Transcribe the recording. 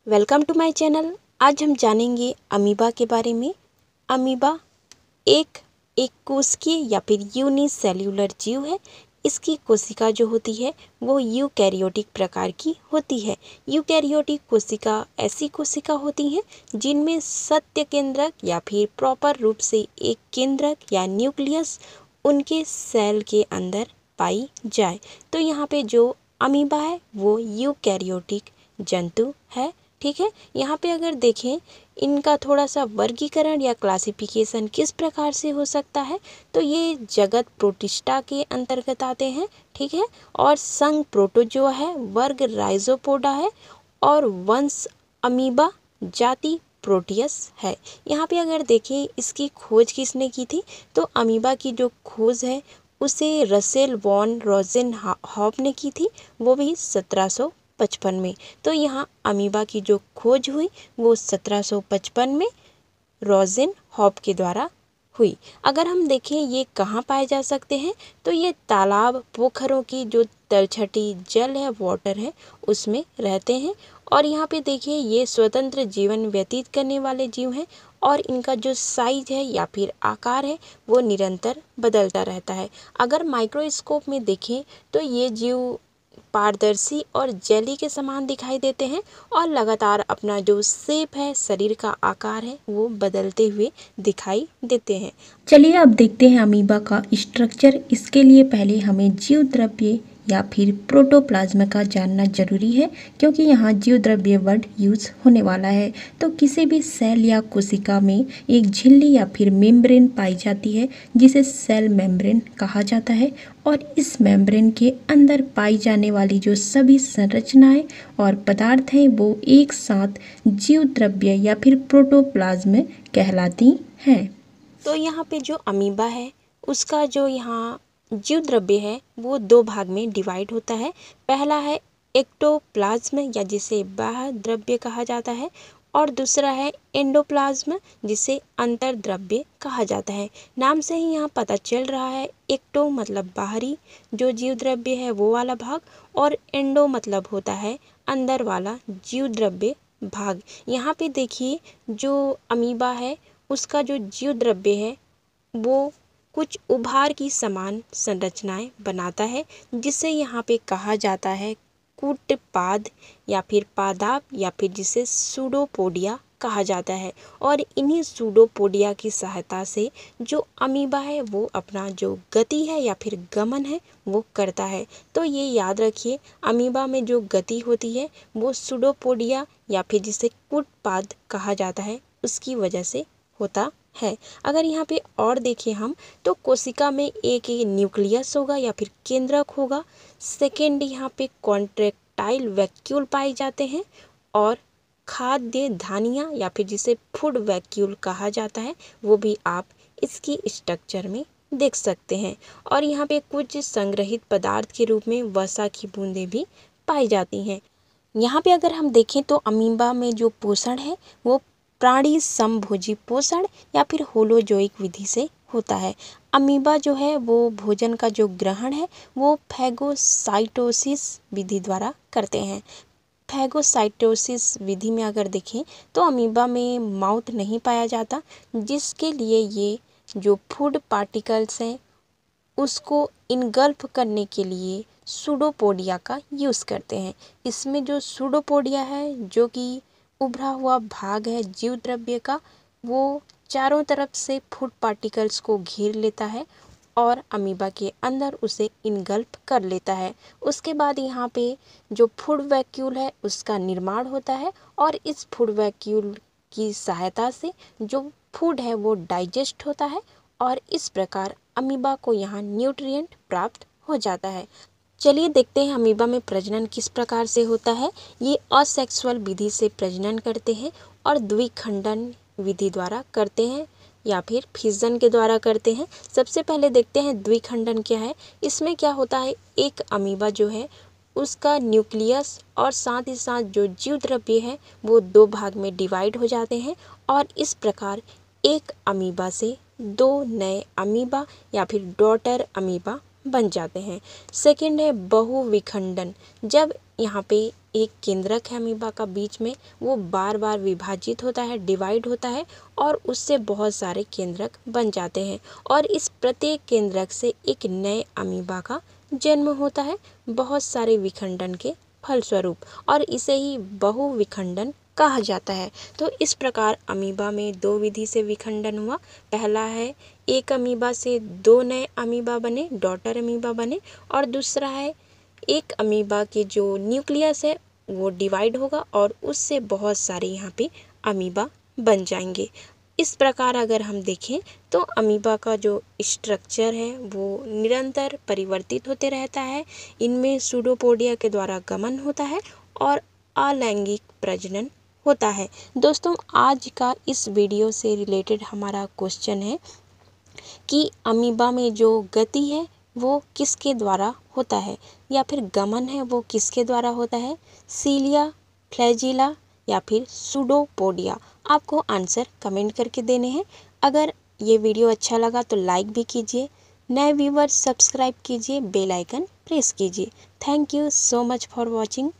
Welcome to my channel. आज हम जानेंगे अमीबा के बारे में। अमीबा एक कोशिकीय या फिर यूनिसेल्यूलर जीव है। इसकी कोशिका जो होती है वो यूकैरियोटिक प्रकार की होती है। यूकैरियोटिक कोशिका ऐसी कोशिका होती हैं जिनमें सत्य केंद्रक या फिर प्रॉपर रूप से एक केंद्रक या न्यूक्लियस उनके सेल के अंदर पाई जाए। तो यहाँ पे जो अमीबा है वो यूकैरियोटिक जंतु है। ठीक है, यहाँ पे अगर देखें इनका थोड़ा सा वर्गीकरण या क्लासिफिकेशन किस प्रकार से हो सकता है, तो ये जगत प्रोटिस्टा के अंतर्गत आते हैं। ठीक है, और संघ प्रोटोजोआ है, वर्ग राइजोपोडा है और वंश अमीबा, जाति प्रोटियस है। यहाँ पे अगर देखें इसकी खोज किसने की थी, तो अमीबा की जो खोज है उसे रसेल वॉन रोजेनहॉफ ने की थी, वो भी 1755 में। तो यहाँ अमीबा की जो खोज हुई वो 1755 में रोजेनहॉफ के द्वारा हुई। अगर हम देखें ये कहाँ पाए जा सकते हैं, तो ये तालाब पोखरों की जो तलछटी जल है, वाटर है, उसमें रहते हैं। और यहाँ पे देखिए ये स्वतंत्र जीवन व्यतीत करने वाले जीव हैं और इनका जो साइज है या फिर आकार है वो निरंतर बदलता रहता है। अगर माइक्रोस्कोप में देखें तो ये जीव पारदर्शी और जेली के समान दिखाई देते हैं और लगातार अपना जो शेप है, शरीर का आकार है, वो बदलते हुए दिखाई देते हैं। चलिए अब देखते हैं अमीबा का स्ट्रक्चर। इसके लिए पहले हमें जीव द्रव्य या फिर प्रोटोप्लाज्म का जानना जरूरी है, क्योंकि यहाँ जीव द्रव्य वर्ड यूज होने वाला है। तो किसी भी सेल या कोशिका में एक झिल्ली या फिर मेम्ब्रेन पाई जाती है जिसे सेल मेम्ब्रेन कहा जाता है, और इस मेम्ब्रेन के अंदर पाई जाने वाली जो सभी संरचनाएं और पदार्थ हैं वो एक साथ जीव द्रव्य या फिर प्रोटोप्लाज्म कहलाती हैं। तो यहाँ पे जो अमीबा है उसका जो यहाँ जीव द्रव्य है वो दो भाग में डिवाइड होता है। पहला है एक्टोप्लाज्म या जिसे बाह्य द्रव्य कहा जाता है, और दूसरा है एंडोप्लाज्म जिसे अंतर द्रव्य कहा जाता है। नाम से ही यहाँ पता चल रहा है, एक्टो मतलब बाहरी जो जीव द्रव्य है वो वाला भाग, और एंडो मतलब होता है अंदर वाला जीव द्रव्य भाग। यहाँ पे देखिए जो अमीबा है उसका जो जीव द्रव्य है वो कुछ उभार की समान संरचनाएं बनाता है, जिसे यहाँ पे कहा जाता है कूटपाद या फिर पादाप या फिर जिसे सूडोपोडिया कहा जाता है। और इन्हीं सूडोपोडिया की सहायता से जो अमीबा है वो अपना जो गति है या फिर गमन है वो करता है। तो ये याद रखिए, अमीबा में जो गति होती है वो सूडोपोडिया या फिर जिसे कूटपाद कहा जाता है उसकी वजह से होता है। अगर यहाँ पे और देखें हम, तो कोशिका में एक न्यूक्लियस होगा या फिर केंद्रक होगा। सेकेंड यहाँ पे कॉन्ट्रैक्टाइल वैक्यूल पाए जाते हैं, और खाद्य धानियाँ या फिर जिसे फूड वैक्यूल कहा जाता है वो भी आप इसकी स्ट्रक्चर में देख सकते हैं। और यहाँ पे कुछ संग्रहित पदार्थ के रूप में वसा की बूंदें भी पाई जाती हैं। यहाँ पे अगर हम देखें तो अमीबा में जो पोषण है वो प्राणी समभोजी पोषण या फिर होलोजोइक विधि से होता है। अमीबा जो है वो भोजन का जो ग्रहण है वो फैगोसाइटोसिस विधि द्वारा करते हैं। फैगोसाइटोसिस विधि में अगर देखें तो अमीबा में माउथ नहीं पाया जाता, जिसके लिए ये जो फूड पार्टिकल्स हैं उसको इनगल्फ करने के लिए सूडोपोडिया का यूज़ करते हैं। इसमें जो सूडोपोडिया है जो कि उभरा हुआ भाग है जीव द्रव्य का, वो चारों तरफ से फूड पार्टिकल्स को घेर लेता है और अमीबा के अंदर उसे इनगल्फ कर लेता है। उसके बाद यहाँ पे जो फूड वैक्यूल है उसका निर्माण होता है, और इस फूड वैक्यूल की सहायता से जो फूड है वो डाइजेस्ट होता है, और इस प्रकार अमीबा को यहाँ न्यूट्रिएंट प्राप्त हो जाता है। चलिए देखते हैं अमीबा में प्रजनन किस प्रकार से होता है। ये असेक्सुअल विधि से प्रजनन करते हैं और द्विखंडन विधि द्वारा करते हैं या फिर फिजन के द्वारा करते हैं। सबसे पहले देखते हैं द्विखंडन क्या है। इसमें क्या होता है, एक अमीबा जो है उसका न्यूक्लियस और साथ ही साथ जो जीव द्रव्य है वो दो भाग में डिवाइड हो जाते हैं, और इस प्रकार एक अमीबा से दो नए अमीबा या फिर डॉटर अमीबा बन जाते हैं। सेकंड है बहुविखंडन। जब यहाँ पे एक केंद्रक है अमीबा का बीच में, वो बार बार विभाजित होता है, डिवाइड होता है और उससे बहुत सारे केंद्रक बन जाते हैं और इस प्रत्येक केंद्रक से एक नए अमीबा का जन्म होता है बहुत सारे विखंडन के फलस्वरूप, और इसे ही बहुविखंडन कहा जाता है। तो इस प्रकार अमीबा में दो विधि से विखंडन हुआ। पहला है एक अमीबा से दो नए अमीबा बने, डॉटर अमीबा बने, और दूसरा है एक अमीबा के जो न्यूक्लियस है वो डिवाइड होगा और उससे बहुत सारे यहाँ पे अमीबा बन जाएंगे। इस प्रकार अगर हम देखें तो अमीबा का जो स्ट्रक्चर है वो निरंतर परिवर्तित होते रहता है। इनमें सूडोपोडिया के द्वारा गमन होता है और अलैंगिक प्रजनन होता है। दोस्तों, आज का इस वीडियो से रिलेटेड हमारा क्वेश्चन है कि अमीबा में जो गति है वो किसके द्वारा होता है, या फिर गमन है वो किसके द्वारा होता है, सीलिया, फ्लैजिला या फिर सूडोपोडिया। आपको आंसर कमेंट करके देने हैं। अगर ये वीडियो अच्छा लगा तो लाइक भी कीजिए, नए व्यूवर्स सब्सक्राइब कीजिए, बेल आइकन प्रेस कीजिए। Thank you so much for watching.